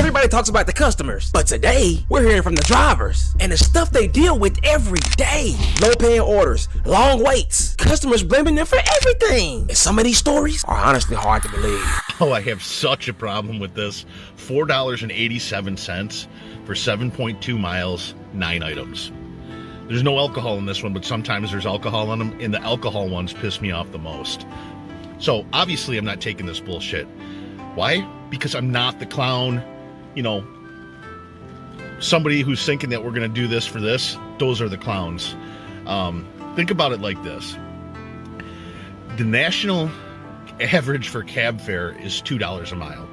Everybody talks about the customers, but today we're hearing from the drivers and the stuff they deal with every day. Low paying orders, long waits, customers blaming them for everything. And some of these stories are honestly hard to believe. Oh, I have such a problem with this. $4.87 for 7.2 miles, 9 items. There's no alcohol in this one, but sometimes there's alcohol in them, and the alcohol ones piss me off the most. So obviously I'm not taking this bullshit. Why? Because I'm not the clown, you know, somebody who's thinking that we're going to do this for this. Those are the clowns. Think about it like this. The national average for cab fare is $2 a mile.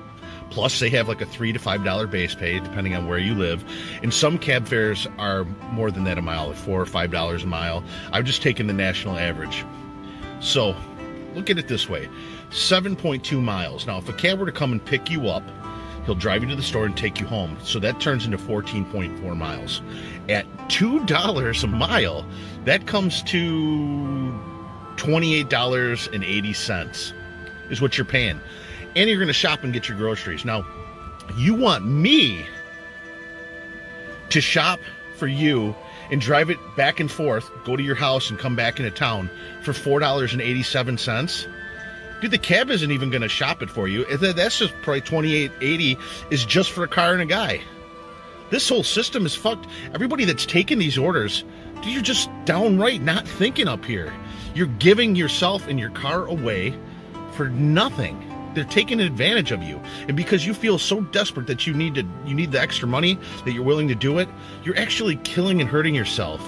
Plus, they have like a $3 to $5 base pay, depending on where you live. And some cab fares are more than that a mile, like $4 or $5 a mile. I've just taken the national average. So, look at it this way. 7.2 miles. Now, if a cab were to come and pick you up, he'll drive you to the store and take you home. So that turns into 14.4 miles. At $2 a mile, that comes to $28.80 is what you're paying. And you're going to shop and get your groceries. Now, you want me to shop for you and drive it back and forth, go to your house and come back into town for $4.87? Dude, the cab isn't even going to shop it for you. That's just probably $28.80 is just for a car and a guy. This whole system is fucked. Everybody that's taking these orders, dude, you're just downright not thinking up here. You're giving yourself and your car away for nothing. They're taking advantage of you. And because you feel so desperate that you need the extra money, that you're willing to do it, you're actually killing and hurting yourself.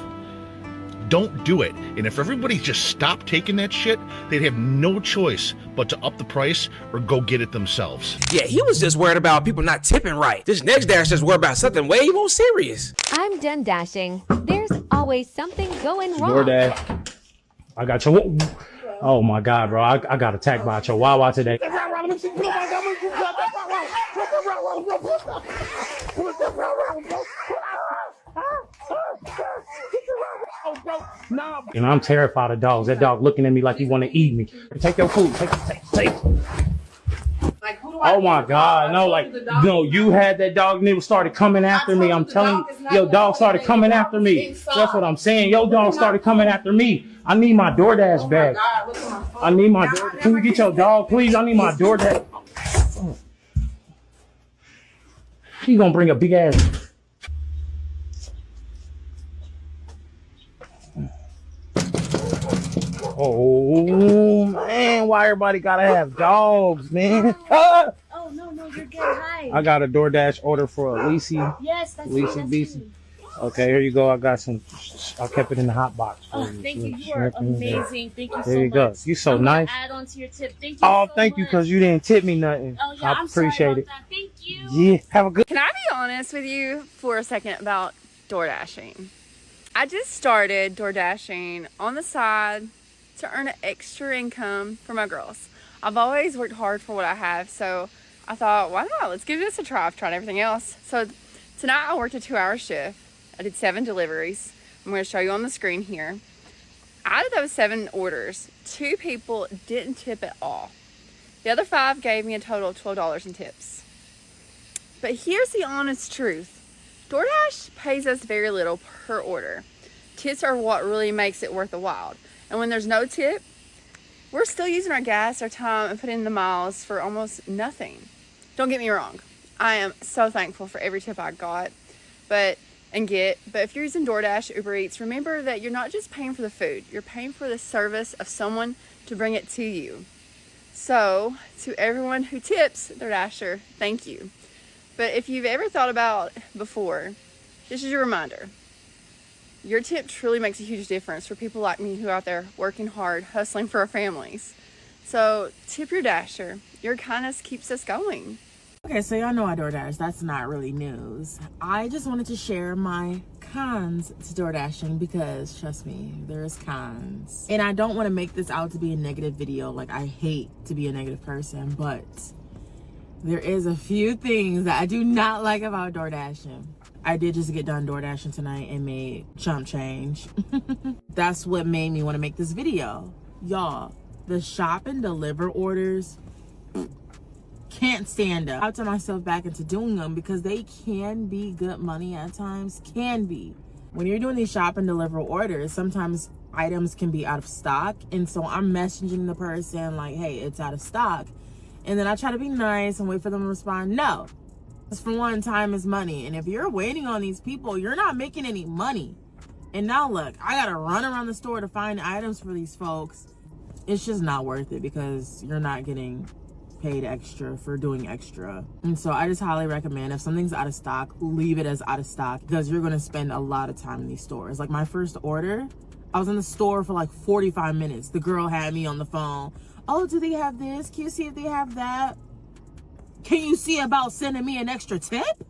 Don't do it. And if everybody just stopped taking that shit, they'd have no choice but to up the price or go get it themselves. Yeah, he was just worried about people not tipping right. This next dash is worried about something way more serious. I'm done dashing. There's always something going wrong. DoorDash. I got your... Oh my God, bro. I got attacked by a chihuahua today. And I'm terrified of dogs. That dog looking at me like he want to eat me. Take your food. Take. Like, who do I oh my God, no, like, no, you had that dog and it started coming after me. I'm telling you, your dog started coming after me. That's what I'm saying. Your dog started coming after me. I need my DoorDash bag. I need my DoorDash. Can you get your dog, please? I need my DoorDash. She's gonna bring a big ass. Oh man, why everybody gotta have dogs, man? Oh no, you're good. Hi. I got a DoorDash order for a Lisi. Yes, that's Lisi me. Beasy. Okay, here you go. I got some. I kept it in the hot box. Oh, thank you. You are amazing. Thank you so much. There you go. You so nice. Add on to your tip. Thank you. Oh, so thank you, because you didn't tip me nothing. Oh yeah, I appreciate it. That. Thank you. Yeah, have a good. Can I be honest with you for a second about DoorDashing? I just started DoorDashing on the side to earn an extra income for my girls. I've always worked hard for what I have, so I thought, why not? Let's give this a try. I've tried everything else. So tonight I worked a 2-hour shift. I did 7 deliveries. I'm going to show you on the screen here. Out of those 7 orders, 2 people didn't tip at all. The other 5 gave me a total of $12 in tips. But here's the honest truth. DoorDash pays us very little per order. Tips are what really makes it worth the while. And when there's no tip, we're still using our gas, our time, and putting in the miles for almost nothing. Don't get me wrong. I am so thankful for every tip I got. But if you're using DoorDash, Uber Eats, remember that you're not just paying for the food. You're paying for the service of someone to bring it to you. So, to everyone who tips their Dasher, thank you. But if you've ever thought about before, this is your reminder. Your tip truly makes a huge difference for people like me who are out there working hard, hustling for our families. So, tip your Dasher. Your kindness keeps us going. Okay, so y'all know I DoorDash. That's not really news. I just wanted to share my cons to DoorDashing because, trust me, there's cons. And I don't want to make this out to be a negative video. Like, I hate to be a negative person, but there is a few things that I do not like about DoorDashing. I did just get done DoorDashing tonight and made chump change. That's what made me want to make this video. Y'all, the shop and deliver orders, can't stand them. I talk myself back into doing them because they can be good money at times. Can be. When you're doing these shop and deliver orders, sometimes items can be out of stock. And so I'm messaging the person like, hey, it's out of stock. And then I try to be nice and wait for them to respond. No. Because for one, time is money. And if you're waiting on these people, you're not making any money. And now look, I got to run around the store to find items for these folks. It's just not worth it because you're not getting paid extra for doing extra. And so I just highly recommend if something's out of stock, leave it as out of stock because you're going to spend a lot of time in these stores. Like my first order, I was in the store for like 45 minutes. The girl had me on the phone. Oh, do they have this? Can you see if they have that? Can you see about sending me an extra tip?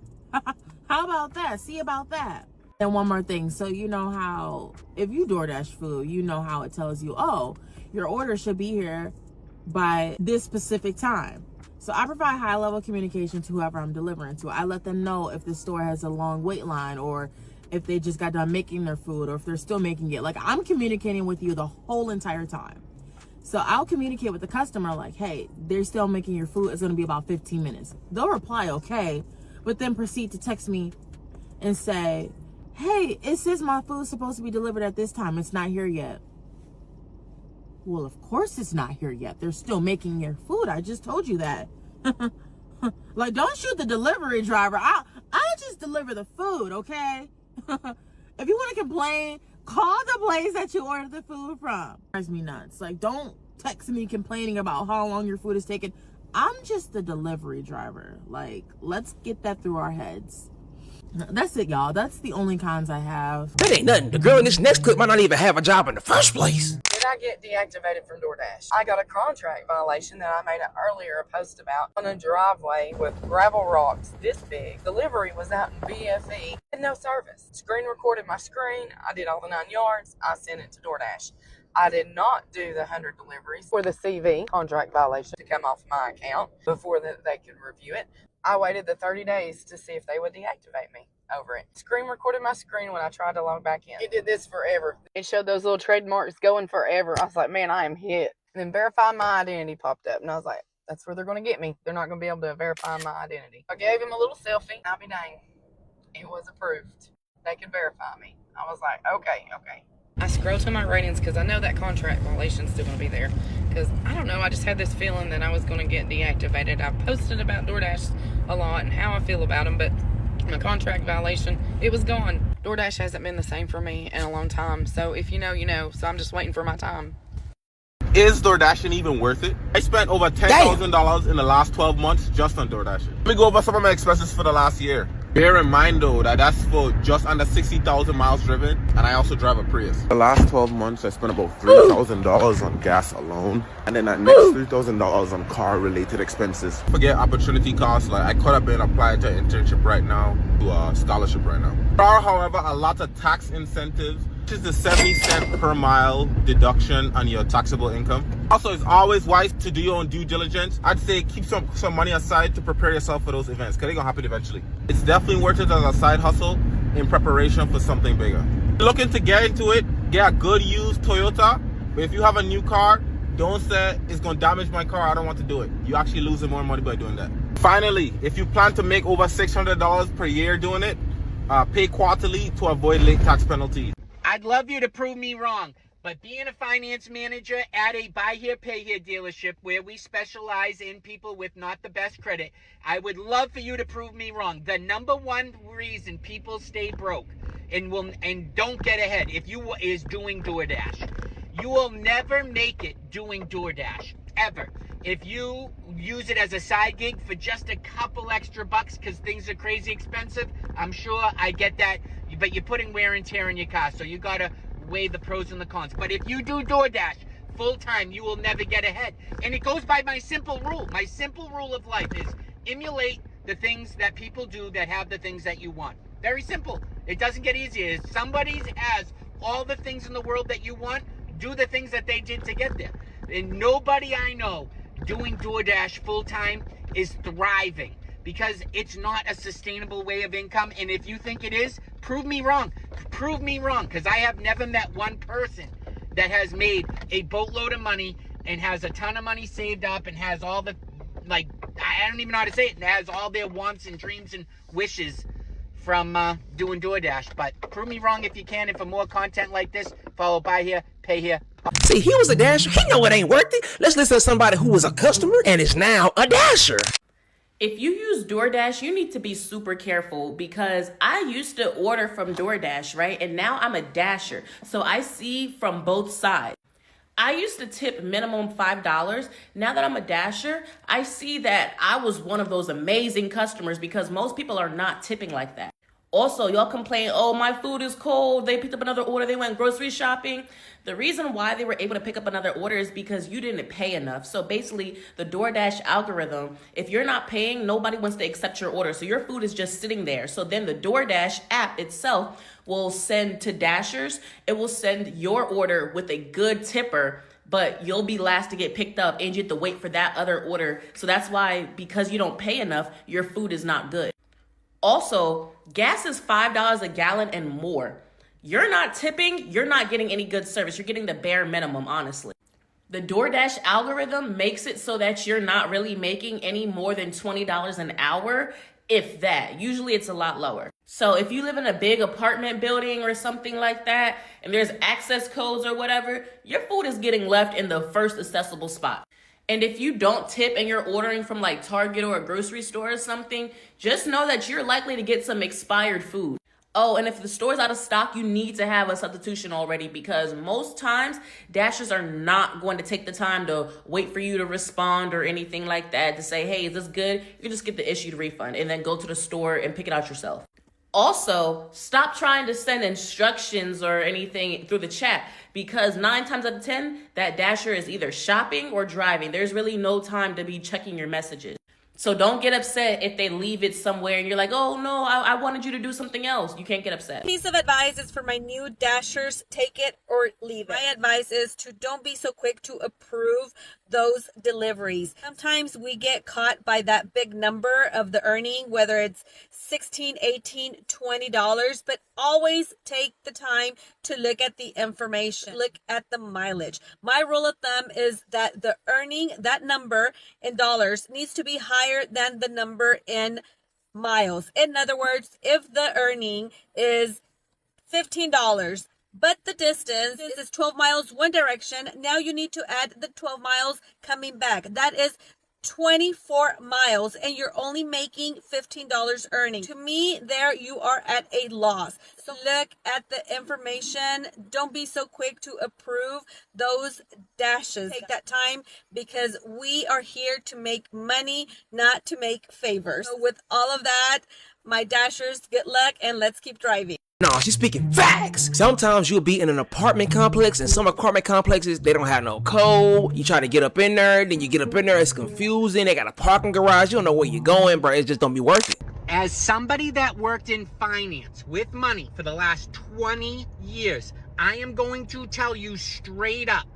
How about that? See about that. And one more thing. So you know how if you DoorDash food, you know how it tells you, oh, your order should be here by this specific time. So I provide high level communication to whoever I'm delivering to. I let them know if the store has a long wait line or if they just got done making their food or if they're still making it. Like I'm communicating with you the whole entire time. So I'll communicate with the customer like, hey, they're still making your food. It's going to be about 15 minutes. They'll reply, okay, but then proceed to text me and say, hey, it says my food's supposed to be delivered at this time. It's not here yet. Well, of course it's not here yet. They're still making your food. I just told you that. Like, don't shoot the delivery driver. I just deliver the food, okay? If you want to complain, call the place that you ordered the food from. It drives me nuts. Like, don't text me complaining about how long your food is taking. I'm just the delivery driver. Like, let's get that through our heads. That's it, y'all. That's the only cons I have. That ain't nothing. The girl in this next clip might not even have a job in the first place. Did I get deactivated from DoorDash? I got a contract violation that I made an earlier post about on a driveway with gravel rocks this big. Delivery was out in BFE and no service. Screen recorded my screen. I did all the 9 yards. I sent it to DoorDash. I did not do the 100 deliveries for the CV contract violation to come off my account before they could review it. I waited the 30 days to see if they would deactivate me over it. Screen recorded my screen when I tried to log back in. It did this forever. It showed those little trademarks going forever. I was like, man, I am hit. And then verify my identity popped up. And I was like, that's where they're going to get me. They're not going to be able to verify my identity. I gave him a little selfie. I'll be dang. It was approved. They could verify me. I was like, okay. I scrolled to my ratings because I know that contract violation is still going to be there. Because, I don't know, I just had this feeling that I was going to get deactivated. I posted about DoorDash a lot and how I feel about them, but my contract violation, it was gone. DoorDash hasn't been the same for me in a long time. So if you know, you know. So I'm just waiting for my time. Is DoorDashing even worth it? I spent over $10,000 in the last 12 months just on DoorDashing. Let me go over some of my expenses for the last year. Bear in mind though that that's for just under 60,000 miles driven, and I also drive a Prius. The last 12 months I spent about $3,000 on gas alone, and then that next $3,000 on car related expenses. Forget opportunity costs, like I could have been applied to an internship right now, to a scholarship right now. There are however a lot of tax incentives, which is the 70-cent per mile deduction on your taxable income. Also, it's always wise to do your own due diligence. I'd say keep some money aside to prepare yourself for those events, because they're gonna happen eventually. It's definitely worth it as a side hustle in preparation for something bigger. Looking to get into it, get a good used Toyota. But if you have a new car, don't say it's gonna damage my car, I don't want to do it. You're actually losing more money by doing that. Finally, if you plan to make over $600 per year doing it, pay quarterly to avoid late tax penalties. I'd love you to prove me wrong, but being a finance manager at a buy here, pay here dealership where we specialize in people with not the best credit, I would love for you to prove me wrong. The number one reason people stay broke and don't get ahead is doing DoorDash. You will never make it doing DoorDash, ever. If you use it as a side gig for just a couple extra bucks because things are crazy expensive, I'm sure I get that, but you're putting wear and tear in your car, so you gotta weigh the pros and the cons. But if you do DoorDash full time, you will never get ahead. And it goes by my simple rule. My simple rule of life is emulate the things that people do that have the things that you want. Very simple. It doesn't get easier. If somebody has all the things in the world that you want, do the things that they did to get there. And nobody I know doing DoorDash full time is thriving because it's not a sustainable way of income. And if you think it is, prove me wrong. Prove me wrong, because I have never met one person that has made a boatload of money and has a ton of money saved up and has all the, like, I don't even know how to say it. It has all their wants and dreams and wishes from doing DoorDash. But prove me wrong if you can. And for more content like this, follow Buy Here, Pay Here. See, he was a dasher. He know it ain't worth it. Let's listen to somebody who was a customer and is now a dasher. If you use DoorDash, you need to be super careful because I used to order from DoorDash, right? And now I'm a dasher. So I see from both sides. I used to tip minimum $5. Now that I'm a dasher, I see that I was one of those amazing customers because most people are not tipping like that. Also, y'all complain, oh, my food is cold. They picked up another order. They went grocery shopping. The reason why they were able to pick up another order is because you didn't pay enough. So basically, the DoorDash algorithm, if you're not paying, nobody wants to accept your order. So your food is just sitting there. So then the DoorDash app itself will send to dashers. It will send your order with a good tipper, but you'll be last to get picked up and you have to wait for that other order. So that's why, because you don't pay enough, your food is not good. Also, gas is $5 a gallon and more. You're not tipping, you're not getting any good service. You're getting the bare minimum, honestly. The DoorDash algorithm makes it so that you're not really making any more than $20 an hour, if that. Usually it's a lot lower. So if you live in a big apartment building or something like that, and there's access codes or whatever, your food is getting left in the first accessible spot. And if you don't tip and you're ordering from like Target or a grocery store or something, just know that you're likely to get some expired food. Oh, and if the store's out of stock, you need to have a substitution already because most times dashers are not going to take the time to wait for you to respond or anything like that to say, hey, is this good? You just get the issued refund and then go to the store and pick it out yourself. Also, stop trying to send instructions or anything through the chat because 9 times out of 10, that dasher is either shopping or driving. There's really no time to be checking your messages. So don't get upset if they leave it somewhere and you're like, oh no, I wanted you to do something else. You can't get upset. Piece of advice is for my new dashers, take it or leave it. My advice is to don't be so quick to approve those deliveries. Sometimes we get caught by that big number of the earning, whether it's $16, $18, $20, but always take the time to look at the information, look at the mileage. My rule of thumb is that the earning, that number in dollars needs to be higher than the number in miles. In other words, if the earning is $15, but the distance is 12 miles one direction, now you need to add the 12 miles coming back. That is 24 miles and you're only making $15 earning. To me, there you are at a loss. So look at the information. Don't be so quick to approve those dashes. Take that time because we are here to make money, not to make favors. So with all of that, my dashers, good luck and let's keep driving. No, she's speaking facts. Sometimes you'll be in an apartment complex, and some apartment complexes, they don't have no code. You try to get up in there, then you get up in there, it's confusing. They got a parking garage. You don't know where you're going, bro. It just don't be worth it. As somebody that worked in finance with money for the last 20 years, I am going to tell you straight up,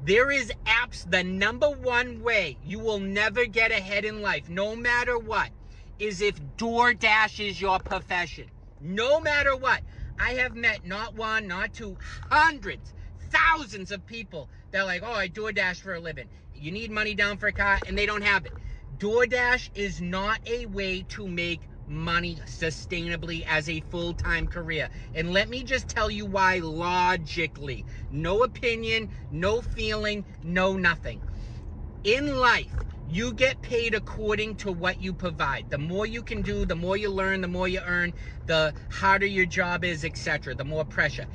there is apps, the number one way you will never get ahead in life, no matter what, is if DoorDash is your profession. No matter what. I have met not one, not two, hundreds, thousands of people that are like, oh, I DoorDash for a living. You need money down for a car, and they don't have it. DoorDash is not a way to make money sustainably as a full-time career. And let me just tell you why logically. No opinion, no feeling, no nothing. In life, you get paid according to what you provide. The more you can do, the more you learn, the more you earn, the harder your job is, etc., the more pressure.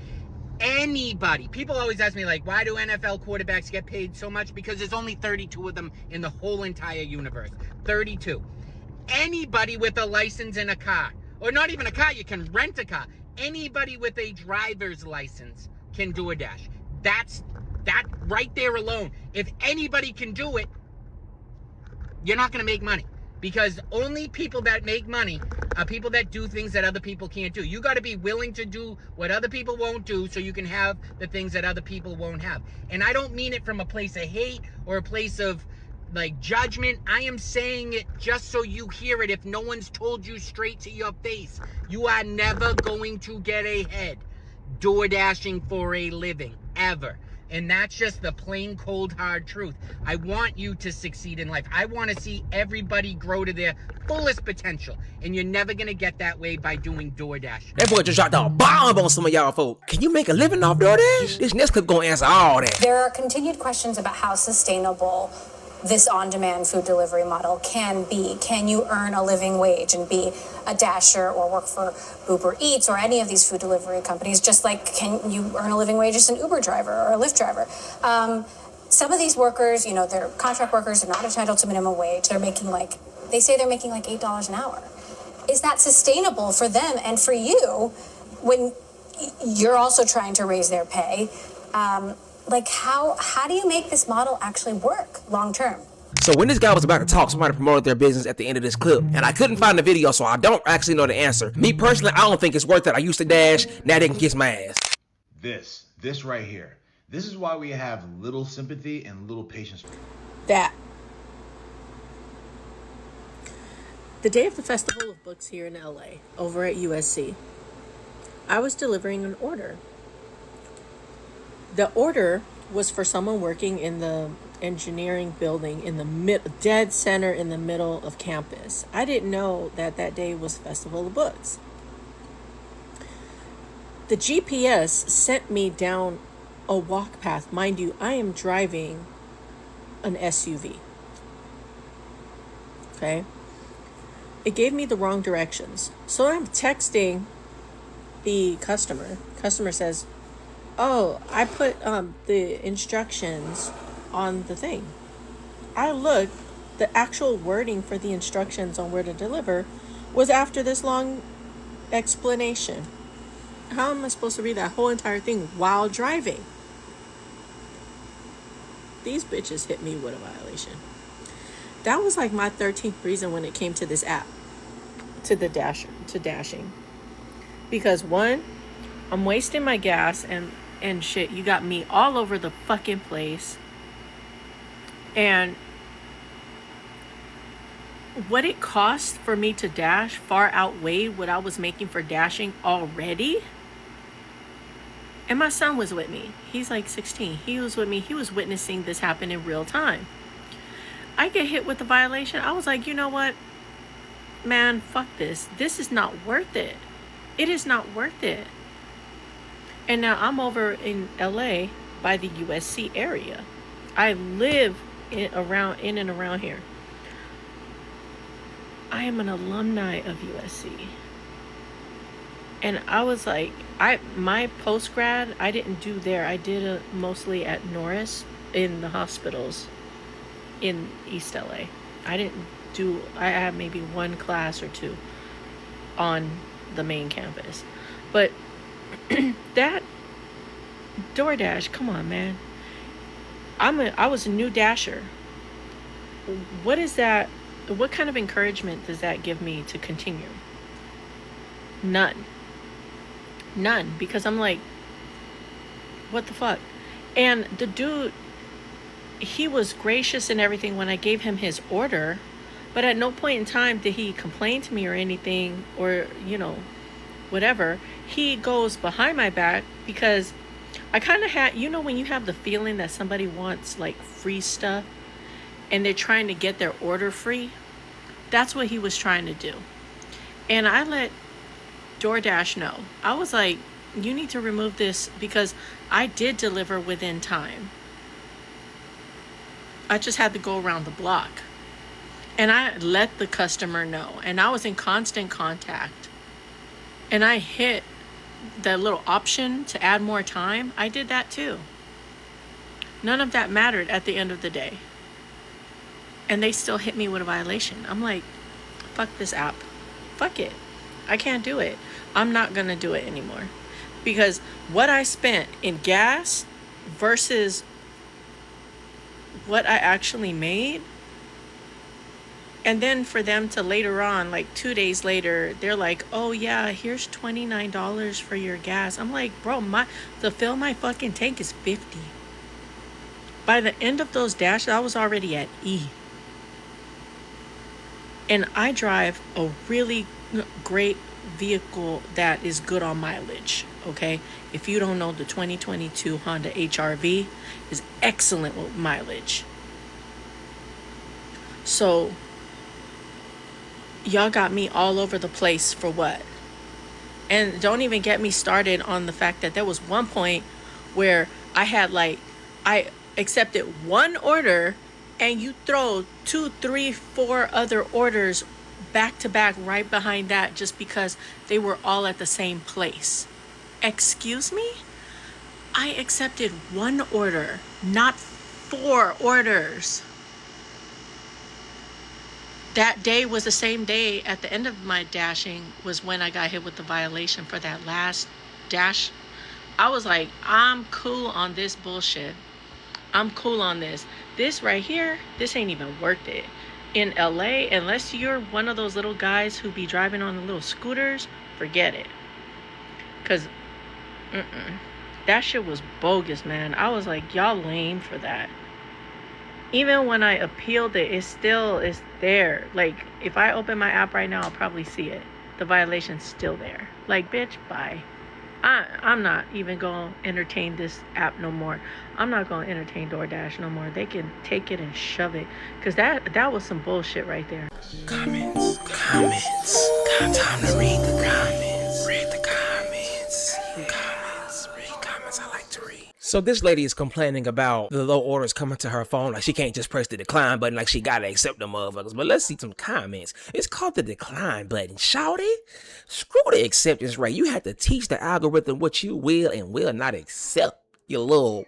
Anybody, people always ask me, like, why do NFL quarterbacks get paid so much? Because there's only 32 of them in the whole entire universe. 32. Anybody with a license in a car, or not even a car, you can rent a car. Anybody with a driver's license can do a dash. That right there alone. If anybody can do it, you're not going to make money, because only people that make money are people that do things that other people can't do. You got to be willing to do what other people won't do so you can have the things that other people won't have. And I don't mean it from a place of hate or a place of like judgment. I am saying it just so you hear it. If no one's told you straight to your face, you are never going to get ahead DoorDashing for a living, ever. And that's just the plain, cold, hard truth. I want you to succeed in life. I want to see everybody grow to their fullest potential. And you're never going to get that way by doing DoorDash. That boy just dropped a bomb on some of y'all folk. Can you make a living off DoorDash? This next clip gonna answer all that. There are continued questions about how sustainable this on-demand food delivery model can be. Can you earn a living wage and be a Dasher or work for Uber Eats or any of these food delivery companies, just like can you earn a living wage as an Uber driver or a Lyft driver? Some of these workers, you know, they're contract workers, they're not entitled to minimum wage. They say they're making like $8 an hour. Is that sustainable for them and for you when you're also trying to raise their pay? How do you make this model actually work long term? So when this guy was about to talk, somebody promoted their business at the end of this clip, and I couldn't find the video, so I don't actually know the answer. Me personally, I don't think it's worth it. I used to dash, now they can kiss my ass. This right here. This is why we have little sympathy and little patience. That. The day of the Festival of Books here in LA, over at USC, I was delivering an order. The order was for someone working in the engineering building in the dead center in the middle of campus. I didn't know that day was Festival of Books. The GPS sent me down a walk path. Mind you, I am driving an SUV. Okay? It gave me the wrong directions. So I'm texting the customer. Customer says, "Oh, I put the instructions on the thing." I looked, the actual wording for the instructions on where to deliver was after this long explanation. How am I supposed to read that whole entire thing while driving? These bitches hit me with a violation. That was like my 13th reason when it came to this app, to dashing. Because one, I'm wasting my gas and shit. You got me all over the fucking place. And what it cost for me to dash far outweighed what I was making for dashing already. And my son was with me. He's like 16. He was with me. He was witnessing this happen in real time. I get hit with the violation. I was like, you know what? Man, fuck this. This is not worth it. It is not worth it. And now I'm over in LA by the USC area. I live in and around here. I am an alumni of USC. And I was like, my post-grad, I didn't do there. I did mostly at Norris in the hospitals in East LA. I had maybe one class or two on the main campus. But that DoorDash, come on, man. I was a new dasher. What is that? What kind of encouragement does that give me to continue? None, because I'm like, what the fuck? And the dude, he was gracious and everything when I gave him his order, but at no point in time did he complain to me or anything, or, you know, whatever. He goes behind my back because I kind of had, you know, when you have the feeling that somebody wants like free stuff and they're trying to get their order free. That's what he was trying to do. And I let DoorDash know. I was like, you need to remove this because I did deliver within time. I just had to go around the block. And I let the customer know. And I was in constant contact. And I hit that little option to add more time. I did that too. None of that mattered at the end of the day. And they still hit me with a violation. I'm like, fuck this app. Fuck it. I can't do it. I'm not going to do it anymore. Because what I spent in gas versus what I actually made. And then for them to later on, like 2 days later, they're like, oh yeah, here's $29 for your gas. I'm like, bro, to fill my fucking tank is $50. By the end of those dashes, I was already at E. And I drive a really great vehicle that is good on mileage. Okay, if you don't know, the 2022 Honda HR-V is excellent with mileage. So y'all got me all over the place for what? And don't even get me started on the fact that there was one point where I accepted one order and you throw 2, 3, 4 other orders back to back right behind that just because they were all at the same place. Excuse me? I accepted one order, not 4 orders. That day was the same day at the end of my dashing was when I got hit with the violation for that last dash. I was like, I'm cool on this bullshit. I'm cool on this. This right here, this ain't even worth it. In LA, unless you're one of those little guys who be driving on the little scooters, forget it. Cause that shit was bogus, man. I was like, y'all lame for that. Even when I appealed it, it still is there. Like, if I open my app right now, I'll probably see it. The violation's still there. Like, bitch, bye. I'm not even going to entertain this app no more. I'm not going to entertain DoorDash no more. They can take it and shove it. Because that was some bullshit right there. Comments. Time to read the comments. Read the comments. Read comments. I like to read. So this lady is complaining about the low orders coming to her phone. Like she can't just press the decline button. Like she gotta accept the motherfuckers. But let's see some comments. It's called the decline button. Shawty, screw the acceptance rate. You have to teach the algorithm what you will and will not accept. You little...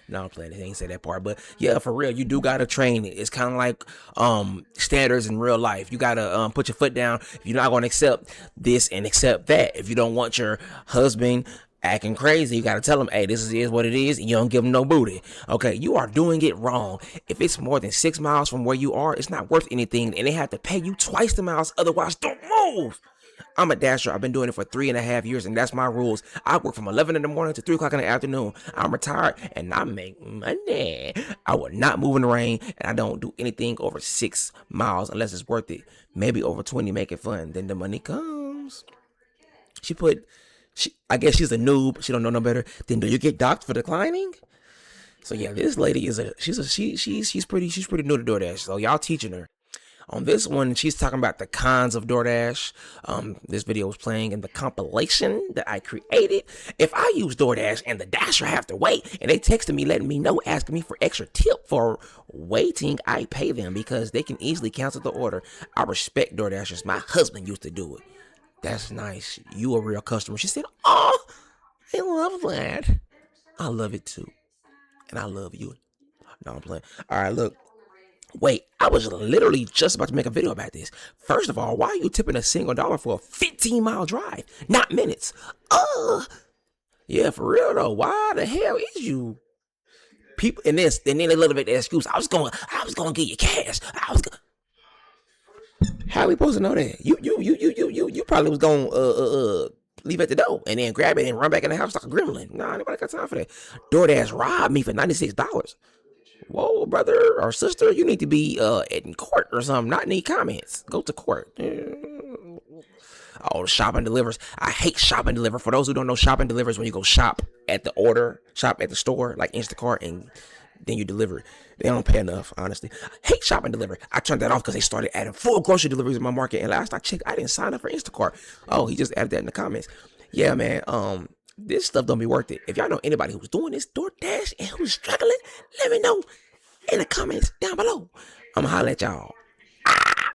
No, I'm playing. They ain't say that part, but yeah, for real, you do gotta train it. It's kind of like standards in real life. You gotta put your foot down. If you're not gonna accept this and accept that, if you don't want your husband acting crazy, you gotta tell them, hey, this is what it is, and you don't give them no booty. Okay, you are doing it wrong. If it's more than 6 miles from where you are, it's not worth anything, and they have to pay you twice the miles. Otherwise, don't move. I'm a dasher. I've been doing it for 3.5 years, and that's my rules. I work from 11 in the morning to 3 o'clock in the afternoon. I'm retired, and I make money. I will not move in the rain, and I don't do anything over 6 miles unless it's worth it. Maybe over 20, make it fun. Then the money comes. I guess she's a noob. She don't know no better. Then do you get docked for declining? So yeah, this lady she's pretty new to DoorDash. So y'all teaching her. On this one, she's talking about the cons of DoorDash. This video was playing in the compilation that I created. If I use DoorDash and the dasher have to wait, and they texted me letting me know, asking me for extra tip for waiting, I pay them because they can easily cancel the order. I respect DoorDashers. My husband used to do it. That's nice. You a real customer. She said, oh, I love that. I love it too. And I love you. No, I'm playing. All right, look. Wait, I was literally just about to make a video about this. First of all, why are you tipping a single dollar for a 15-mile drive? Not minutes. Yeah, for real though. Why the hell is you? People, and then a little bit of excuse. I was gonna get you cash. How are we supposed to know that? You probably was gonna leave at the door and then grab it and run back in the house like a gremlin. Nah, nobody got time for that. DoorDash robbed me for $96. Whoa, brother or sister, you need to be in court or something. Not need comments. Go to court. Oh, shop and delivers. I hate shop and deliver. For those who don't know, shop and delivers when you go shop at the store, like Instacart, and then you deliver it. They don't pay enough, honestly. I hate shop and deliver. I turned that off because they started adding full grocery deliveries in my market. And last I checked, I didn't sign up for Instacart. Oh, he just added that in the comments. Yeah, man. This stuff don't be worth it. If y'all know anybody who's doing this DoorDash and who's struggling, let me know in the comments down below. I'm gonna holler at y'all.